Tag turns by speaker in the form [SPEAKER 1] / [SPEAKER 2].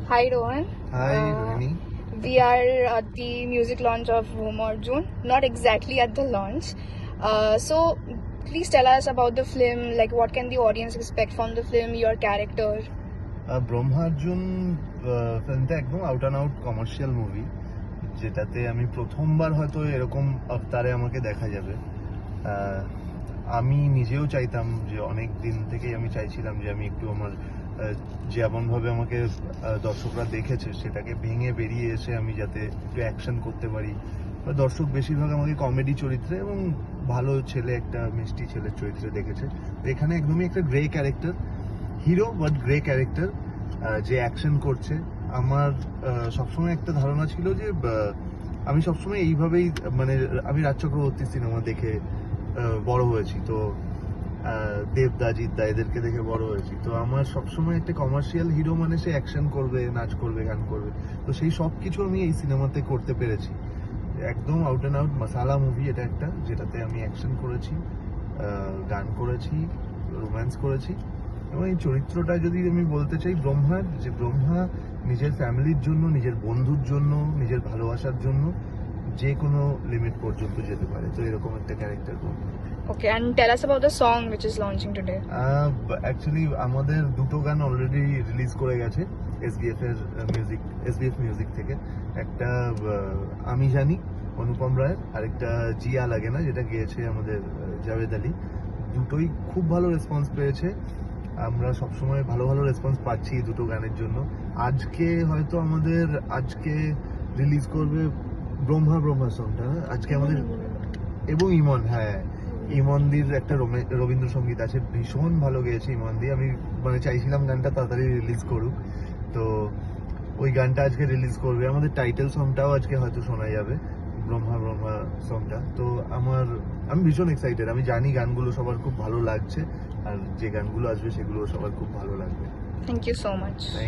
[SPEAKER 1] Hi Rohan.
[SPEAKER 2] Hi, Rohini.
[SPEAKER 1] We are at the music launch of Home Arjun. Not exactly at the launch. So please tell us about the film. Like, what can the audience expect from the film? Your character.
[SPEAKER 2] ব্রহ্মার্জুন ফিল্মটা একদম out and out commercial movie, যেটাতে আমি প্রথমবার হয়তো এরকম অবতারে আমাকে দেখা যাবে। আমি নিজেও চাইতাম যে অনেক দিন থেকেই আমি চাইছিলাম যে আমি একটু আমার যেমনভাবে আমাকে দর্শকরা দেখেছে সেটাকে ভেঙে বেরিয়ে এসে আমি যাতে একটু অ্যাকশন করতে পারি। দর্শক বেশিরভাগ আমাকে কমেডি চরিত্রে এবং ভালো ছেলে, একটা মিষ্টি ছেলের চরিত্রে দেখেছে। তো এখানে একদমই একটা grey character, hero but grey character, যে অ্যাকশন করছে। আমার সবসময় একটা ধারণা ছিল যে আমি সবসময় এইভাবেই, মানে আমি রাজ চক্রবর্তী সিনেমা দেখে বড় হয়েছি, তো দেবদা, জিদ্দা এদেরকে দেখে বড় হয়েছি। তো আমার সবসময় একটা কমার্শিয়াল হিরো মানে সে অ্যাকশন করবে, নাচ করবে, গান করবে। তো সেই সব কিছু আমি এই সিনেমাতে করতে পেরেছি। একদম আউট অ্যান্ড আউট মাসালা মুভি এটা একটা, যেটাতে আমি অ্যাকশন করেছি, গান করেছি, রোম্যান্স করেছি। এবং এই চরিত্রটা যদি আমি বলতে চাই ব্রহ্মার, যে ব্রহ্মা নিজের ফ্যামিলির জন্য, নিজের বন্ধুর জন্য, নিজের ভালোবাসার জন্য যে কোনো লিমিট পর্যন্ত যেতে পারে। তো এরকম একটা character Brahma.
[SPEAKER 1] Okay, and tell us about the song which is launching today.
[SPEAKER 2] Actually আমাদের দুটো গান অলরেডি রিলিজ করে গেছে এসবিএফ মিউজিক থেকে। একটা আমি জানি অনুপম রায়ের, আরেকটা জিয়া লাগে না, যেটা গেয়েছে আমাদের জাভেদ আলী। দুটোই খুব ভালো রেসপন্স পেয়েছে। আমরা সবসময় ভালো ভালো রেসপন্স পাচ্ছি এই দুটো গানের জন্য। আজকে রিলিজ করবে ব্রহ্মা সংটা, আজকে আমাদের, এবং ইমন, হ্যাঁ ইমনদির একটা রবীন্দ্রসঙ্গীত আছে, ভীষণ ভালো গেয়েছে ইমনদি। আমি মানে চাইছিলাম গানটা তাড়াতাড়ি রিলিজ করুক, তো ওই গানটা আজকে রিলিজ করবে। আমাদের টাইটেল সংটাও আজকে হয়তো শোনা যাবে, ব্রহ্মা সংটা। তো আমি ভীষণ এক্সাইটেড। আমি জানি গানগুলো সবার খুব ভালো লাগছে, আর যে গানগুলো আসবে সেগুলো সবার খুব ভালো লাগবে।
[SPEAKER 1] Thank you so much.